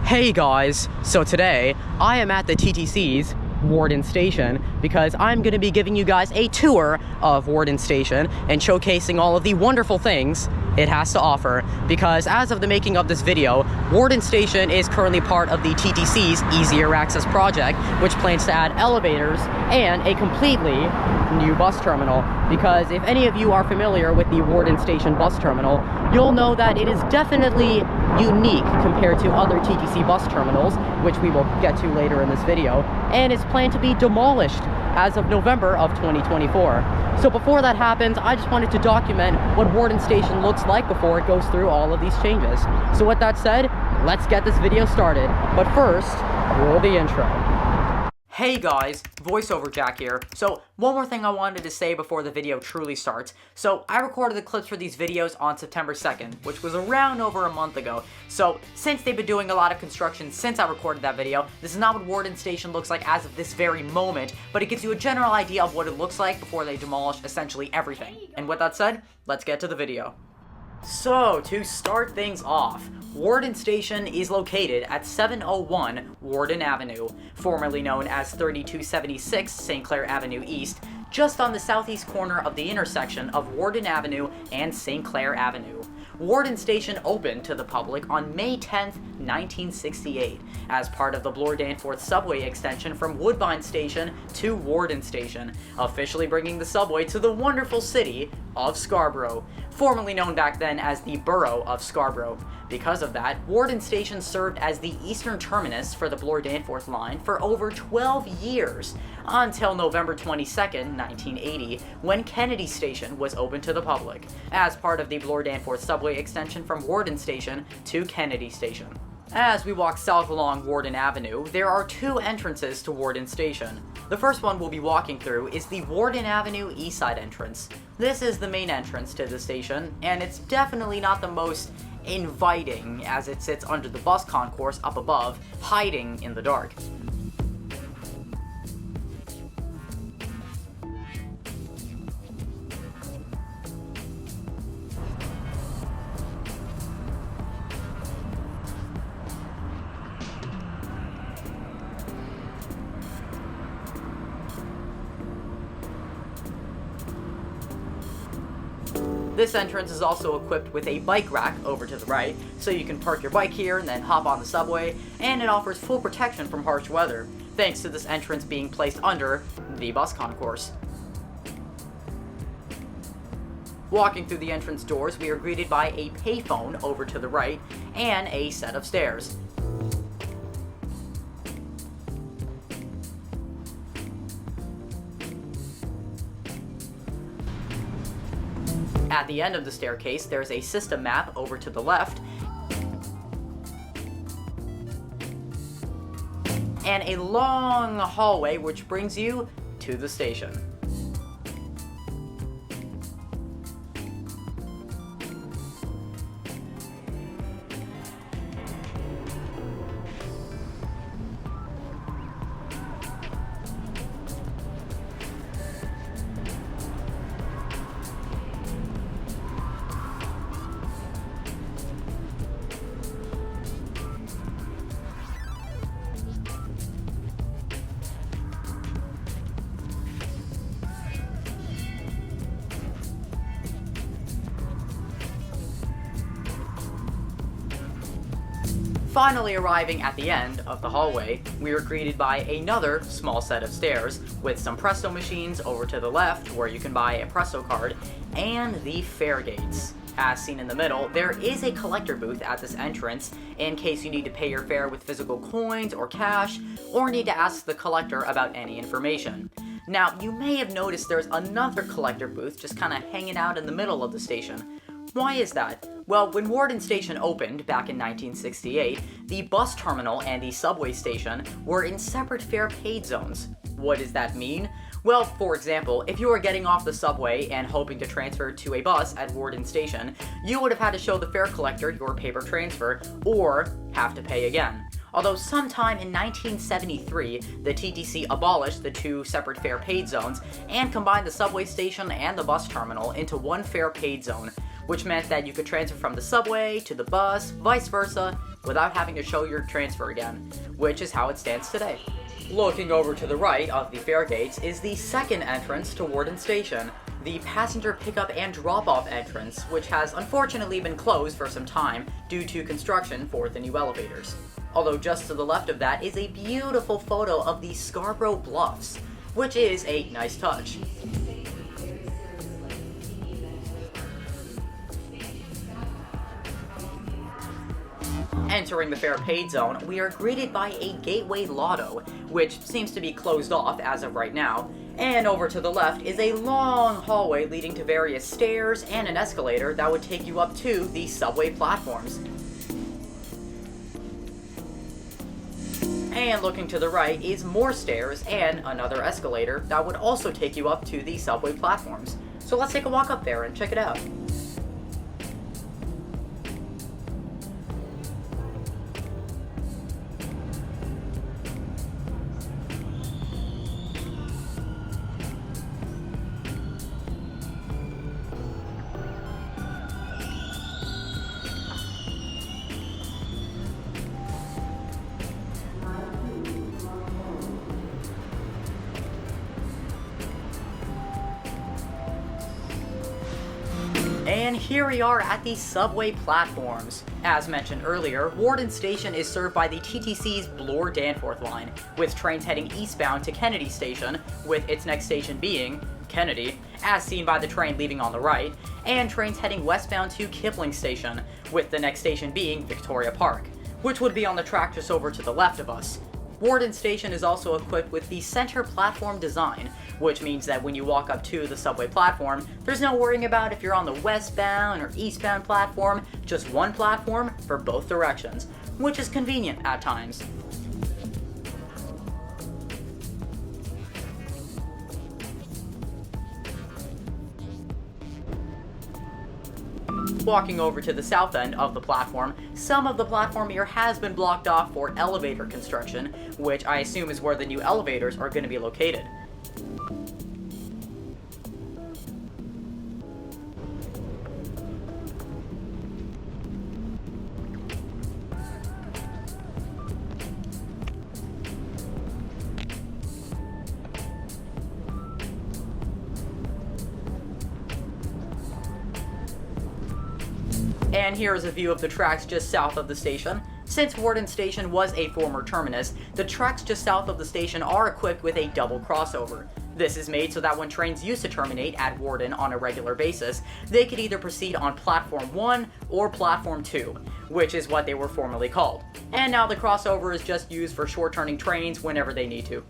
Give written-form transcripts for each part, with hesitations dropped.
Hey guys, so today I am at the TTC's Warden Station because I'm going to be giving you guys a tour of Warden Station and showcasing all of the wonderful things it has to offer, because as of the making of this video, Warden Station is currently part of the TTC's Easier Access project, which plans to add elevators and a completely new bus terminal. Because if any of you are familiar with the Warden Station bus terminal, you'll know that it is definitely unique compared to other TTC bus terminals, which we will get to later in this video, and it's planned to be demolished as of November of 2024. So before that happens, I just wanted to document what Warden Station looks like before it goes through all of these changes. So with that said, let's get this video started. But first, roll the intro. Hey guys, voiceover Jack here. So one more thing I wanted to say before the video truly starts. So I recorded the clips for these videos on September 2nd, which was around over a month ago. So since they've been doing a lot of construction since I recorded that video, this is not what Warden Station looks like as of this very moment, but it gives you a general idea of what it looks like before they demolish essentially everything. And with that said, let's get to the video. So, to start things off, Warden Station is located at 701 Warden Avenue, formerly known as 3276 St. Clair Avenue East, just on the southeast corner of the intersection of Warden Avenue and St. Clair Avenue. Warden Station opened to the public on May 10th, 1968, as part of the Bloor-Danforth subway extension from Woodbine Station to Warden Station, officially bringing the subway to the wonderful city of Scarborough, formerly known back then as the Borough of Scarborough. Because of that, Warden Station served as the eastern terminus for the Bloor-Danforth line for over 12 years, until November 22nd, 1980, when Kennedy Station was opened to the public, as part of the Bloor-Danforth subway extension from Warden Station to Kennedy Station. As we walk south along Warden Avenue, there are two entrances to Warden Station. The first one we'll be walking through is the Warden Avenue East Side entrance. This is the main entrance to the station, and it's definitely not the most inviting, as it sits under the bus concourse up above, hiding in the dark. This entrance is also equipped with a bike rack over to the right, so you can park your bike here and then hop on the subway, and it offers full protection from harsh weather, thanks to this entrance being placed under the bus concourse. Walking through the entrance doors, we are greeted by a payphone over to the right, and a set of stairs. At the end of the staircase, there's a system map over to the left, and a long hallway which brings you to the station. Finally arriving at the end of the hallway, we are greeted by another small set of stairs with some Presto machines over to the left where you can buy a Presto card, and the fare gates. As seen in the middle, there is a collector booth at this entrance in case you need to pay your fare with physical coins or cash, or need to ask the collector about any information. Now, you may have noticed there's another collector booth just kind of hanging out in the middle of the station. Why is that? Well, when Warden Station opened back in 1968, the bus terminal and the subway station were in separate fare paid zones. What does that mean? Well, for example, if you were getting off the subway and hoping to transfer to a bus at Warden Station, you would have had to show the fare collector your paper transfer, or have to pay again. Although sometime in 1973, the TTC abolished the two separate fare paid zones and combined the subway station and the bus terminal into one fare paid zone, which meant that you could transfer from the subway to the bus, vice versa, without having to show your transfer again, which is how it stands today. Looking over to the right of the fare gates is the second entrance to Warden Station, the passenger pickup and drop-off entrance, which has unfortunately been closed for some time due to construction for the new elevators. Although just to the left of that is a beautiful photo of the Scarborough Bluffs, which is a nice touch. Entering the fare paid zone, we are greeted by a Gateway Lotto, which seems to be closed off as of right now, and over to the left is a long hallway leading to various stairs and an escalator that would take you up to the subway platforms. And looking to the right is more stairs and another escalator that would also take you up to the subway platforms. So let's take a walk up there and check it out. And here we are at the subway platforms. As mentioned earlier, Warden Station is served by the TTC's Bloor-Danforth line, with trains heading eastbound to Kennedy Station, with its next station being Kennedy, as seen by the train leaving on the right, and trains heading westbound to Kipling Station, with the next station being Victoria Park, which would be on the track just over to the left of us. Warden Station is also equipped with the center platform design, which means that when you walk up to the subway platform, there's no worrying about if you're on the westbound or eastbound platform, just one platform for both directions, which is convenient at times. Walking over to the south end of the platform, some of the platform here has been blocked off for elevator construction, which I assume is where the new elevators are going to be located. And here is a view of the tracks just south of the station. Since Warden Station was a former terminus, the tracks just south of the station are equipped with a double crossover. This is made so that when trains used to terminate at Warden on a regular basis, they could either proceed on Platform 1 or Platform 2, which is what they were formerly called. And now the crossover is just used for short-turning trains whenever they need to.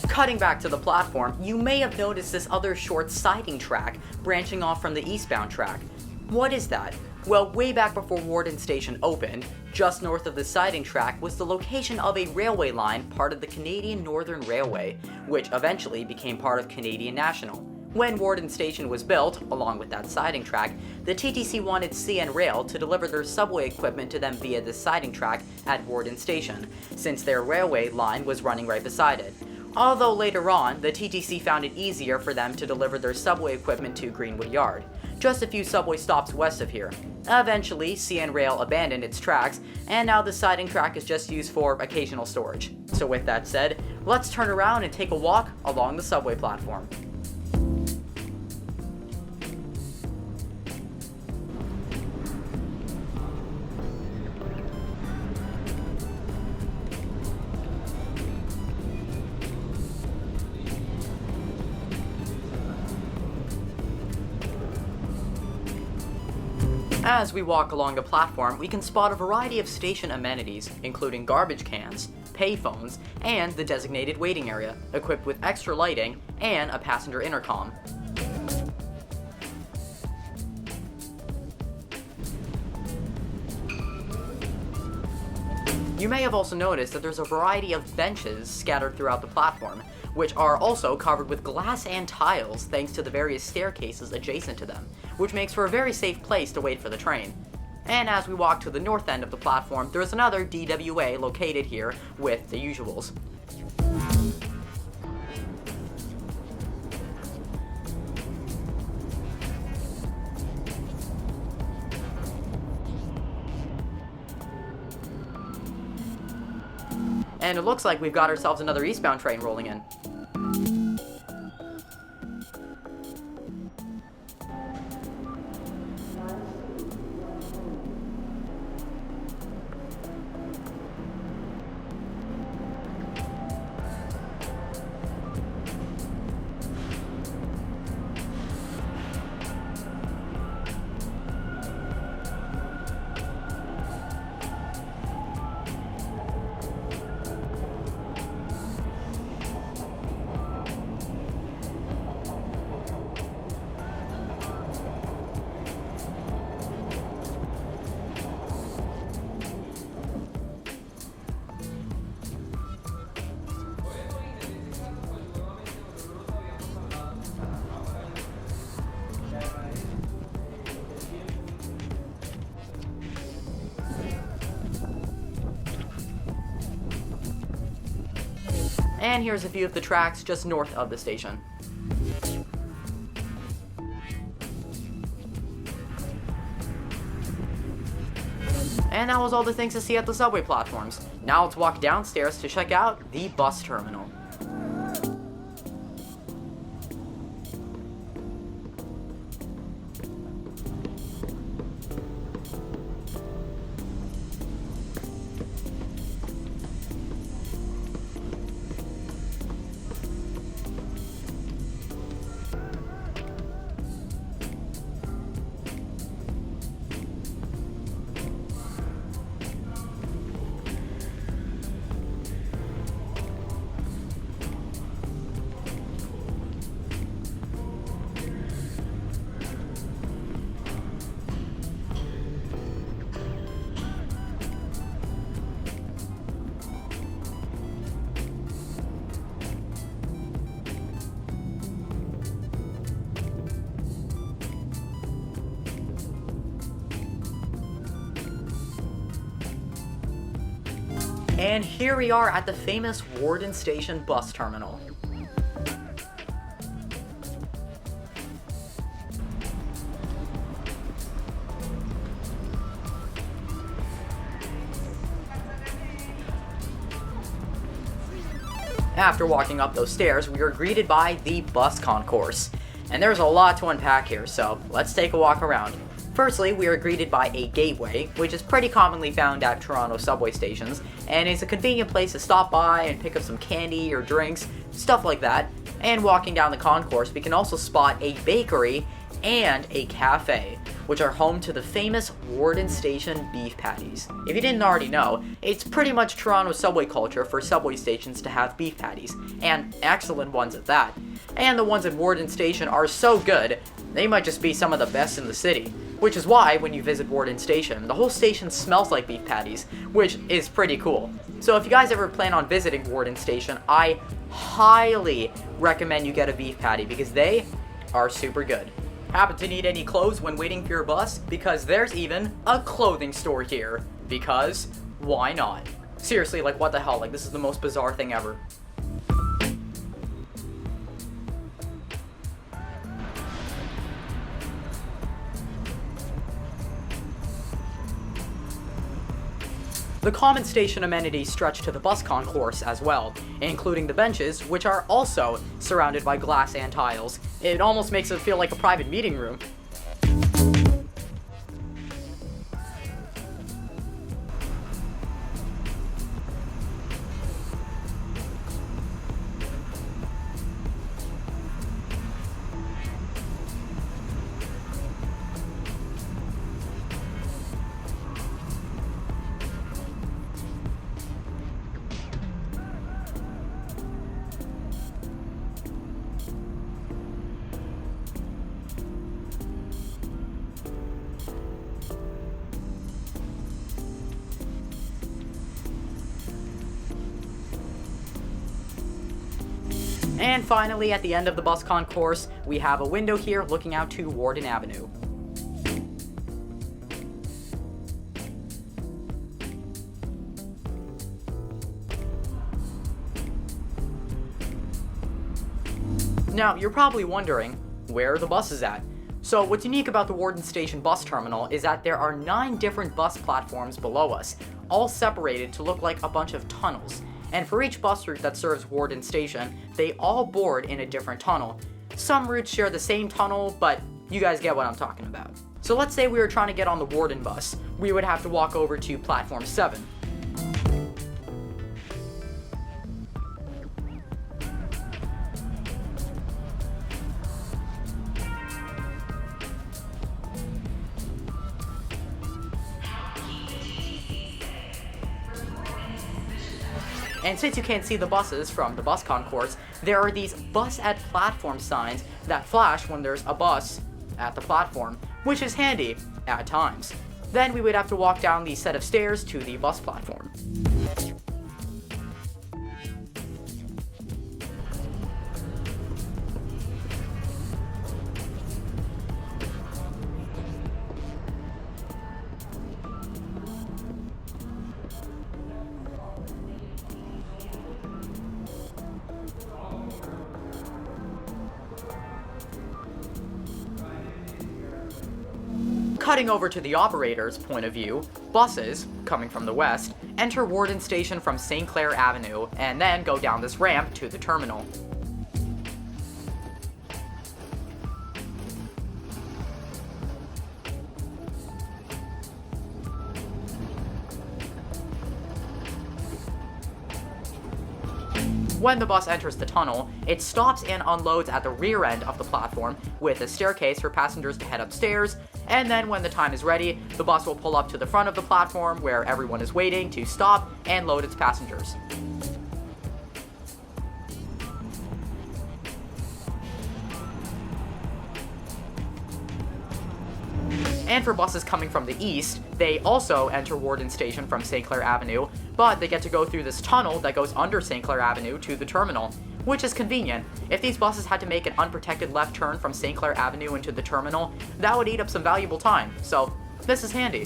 Cutting back to the platform, you may have noticed this other short siding track branching off from the eastbound track. What is that? Well, way back before Warden Station opened, just north of the siding track was the location of a railway line part of the Canadian Northern Railway, which eventually became part of Canadian National. When Warden Station was built, along with that siding track, the TTC wanted CN Rail to deliver their subway equipment to them via this siding track at Warden Station, since their railway line was running right beside it. Although later on, the TTC found it easier for them to deliver their subway equipment to Greenwood Yard, just a few subway stops west of here. Eventually, CN Rail abandoned its tracks, and now the siding track is just used for occasional storage. So with that said, let's turn around and take a walk along the subway platform. As we walk along the platform, we can spot a variety of station amenities, including garbage cans, payphones, and the designated waiting area, equipped with extra lighting and a passenger intercom. You may have also noticed that there's a variety of benches scattered throughout the platform, which are also covered with glass and tiles thanks to the various staircases adjacent to them, which makes for a very safe place to wait for the train. And as we walk to the north end of the platform, there's another DWA located here with the usuals. And it looks like we've got ourselves another eastbound train rolling in. And here's a view of the tracks just north of the station. And that was all the things to see at the subway platforms. Now let's walk downstairs to check out the bus terminal. And here we are at the famous Warden Station bus terminal. After walking up those stairs, we were greeted by the bus concourse. And there's a lot to unpack here, so let's take a walk around. Firstly, we are greeted by a gateway, which is pretty commonly found at Toronto subway stations, and is a convenient place to stop by and pick up some candy or drinks, stuff like that. And walking down the concourse, we can also spot a bakery and a cafe, which are home to the famous Warden Station beef patties. If you didn't already know, it's pretty much Toronto subway culture for subway stations to have beef patties, and excellent ones at that. And the ones at Warden Station are so good, they might just be some of the best in the city. Which is why, when you visit Warden Station, the whole station smells like beef patties, which is pretty cool. So if you guys ever plan on visiting Warden Station, I highly recommend you get a beef patty because they are super good. Happen to need any clothes when waiting for your bus? Because there's even a clothing store here. Because why not? Seriously, like what the hell, like this is the most bizarre thing ever. The common station amenities stretch to the bus concourse as well, including the benches, which are also surrounded by glass and tiles. It almost makes it feel like a private meeting room. And finally, at the end of the bus concourse, we have a window here looking out to Warden Avenue. Now, you're probably wondering, where are the buses at? So what's unique about the Warden Station bus terminal is that there are 9 different bus platforms below us, all separated to look like a bunch of tunnels. and for each bus route that serves Warden Station, they all board in a different tunnel. Some routes share the same tunnel, but you guys get what I'm talking about. So let's say we were trying to get on the Warden bus. We would have to walk over to platform 7. And since you can't see the buses from the bus concourse, there are these bus at platform signs that flash when there's a bus at the platform, which is handy at times. Then we would have to walk down the set of stairs to the bus platform. Cutting over to the operator's point of view, buses, coming from the west, enter Warden Station from St. Clair Avenue and then go down this ramp to the terminal. When the bus enters the tunnel, it stops and unloads at the rear end of the platform with a staircase for passengers to head upstairs, and then when the time is ready, the bus will pull up to the front of the platform where everyone is waiting to stop and load its passengers. And for buses coming from the east, they also enter Warden Station from St. Clair Avenue, but they get to go through this tunnel that goes under St. Clair Avenue to the terminal, which is convenient. If these buses had to make an unprotected left turn from St. Clair Avenue into the terminal, that would eat up some valuable time, so this is handy.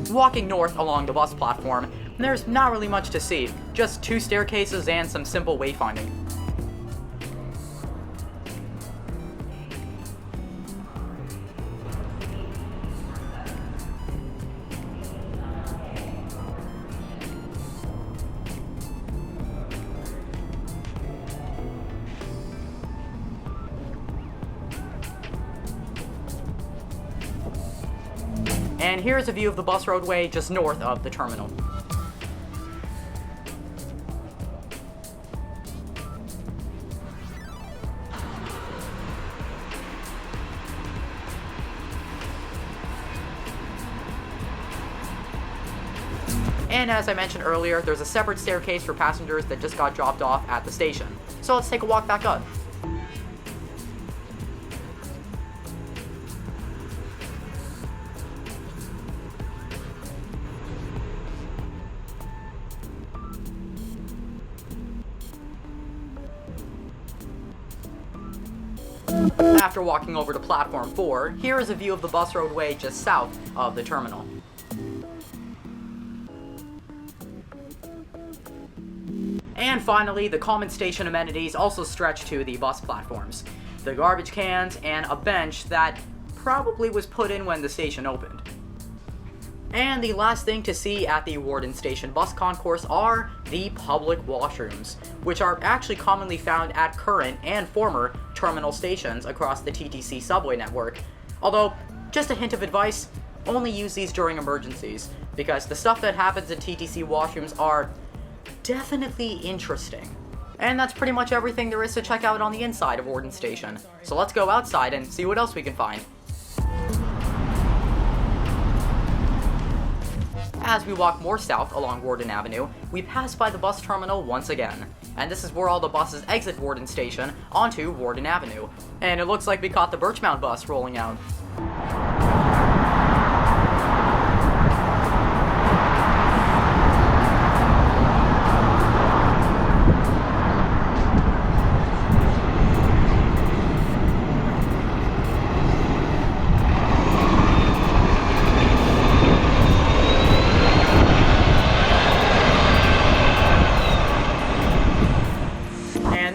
Walking north along the bus platform, there's not really much to see, just 2 staircases and some simple wayfinding. And here's a view of the bus roadway just north of the terminal. And as I mentioned earlier, there's a separate staircase for passengers that just got dropped off at the station. So let's take a walk back up. After walking over to platform 4, here is a view of the bus roadway just south of the terminal. And finally, the common station amenities also stretch to the bus platforms. The garbage cans and a bench that probably was put in when the station opened. And the last thing to see at the Warden Station bus concourse are the public washrooms, which are actually commonly found at current and former terminal stations across the TTC subway network. Although, just a hint of advice, only use these during emergencies, because the stuff that happens in TTC washrooms are definitely interesting. And that's pretty much everything there is to check out on the inside of Warden Station. So let's go outside and see what else we can find. as we walk more south along Warden Avenue, we pass by the bus terminal once again. And this is where all the buses exit Warden Station onto Warden Avenue. And it looks like we caught the Birchmount bus rolling out.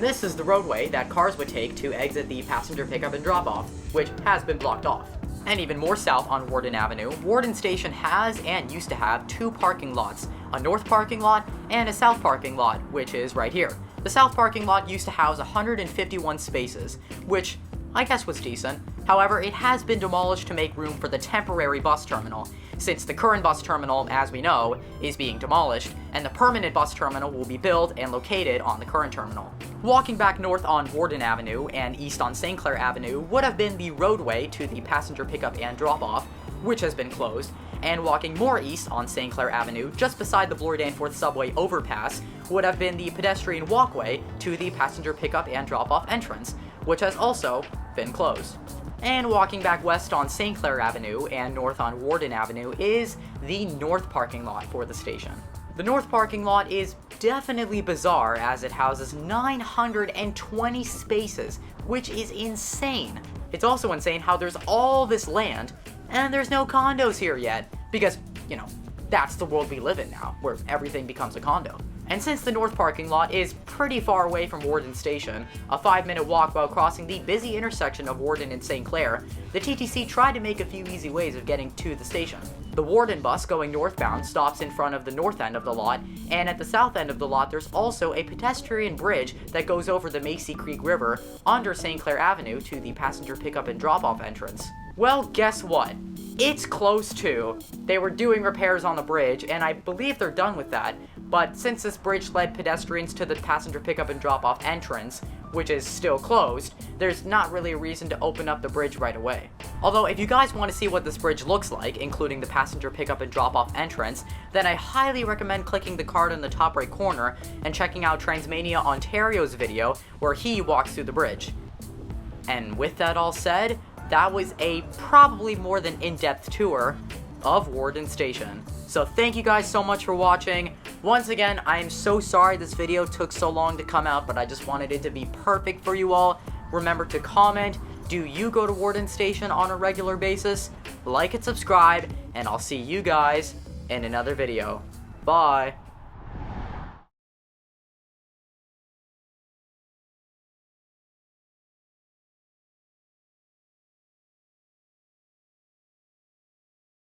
This is the roadway that cars would take to exit the passenger pickup and drop-off, which has been blocked off. And even more south on Warden Avenue, Warden Station has and used to have two parking lots, a north parking lot and a south parking lot, which is right here. The south parking lot used to house 151 spaces, which I guess was decent. However, it has been demolished to make room for the temporary bus terminal, since the current bus terminal, as we know, is being demolished, and the permanent bus terminal will be built and located on the current terminal. Walking back north on Warden Avenue and east on St. Clair Avenue would have been the roadway to the passenger pickup and drop-off, which has been closed, and walking more east on St. Clair Avenue, just beside the Bloor-Danforth subway overpass, would have been the pedestrian walkway to the passenger pickup and drop-off entrance, which has also been closed. And walking back west on St. Clair Avenue and north on Warden Avenue is the north parking lot for the station. The north parking lot is definitely bizarre as it houses 920 spaces, which is insane. It's also insane how there's all this land and there's no condos here yet, because, you know, that's the world we live in now, where everything becomes a condo. And since the north parking lot is pretty far away from Warden Station, a 5-minute walk while crossing the busy intersection of Warden and St. Clair, the TTC tried to make a few easy ways of getting to the station. The Warden bus going northbound stops in front of the north end of the lot, and at the south end of the lot there's also a pedestrian bridge that goes over the Macy Creek River under St. Clair Avenue to the passenger pickup and drop-off entrance. Well, guess what? It's closed too. They were doing repairs on the bridge, and I believe they're done with that, but since this bridge led pedestrians to the passenger pickup and drop-off entrance, which is still closed, there's not really a reason to open up the bridge right away. Although, if you guys want to see what this bridge looks like, including the passenger pickup and drop-off entrance, then I highly recommend clicking the card in the top right corner and checking out Transmania Ontario's video where he walks through the bridge. And with that all said, that was a probably more than in-depth tour of Warden Station. So thank you guys so much for watching. Once again, I am so sorry this video took so long to come out, but I just wanted it to be perfect for you all. Remember to comment, do you go to Warden Station on a regular basis? Like and subscribe, and I'll see you guys in another video. Bye!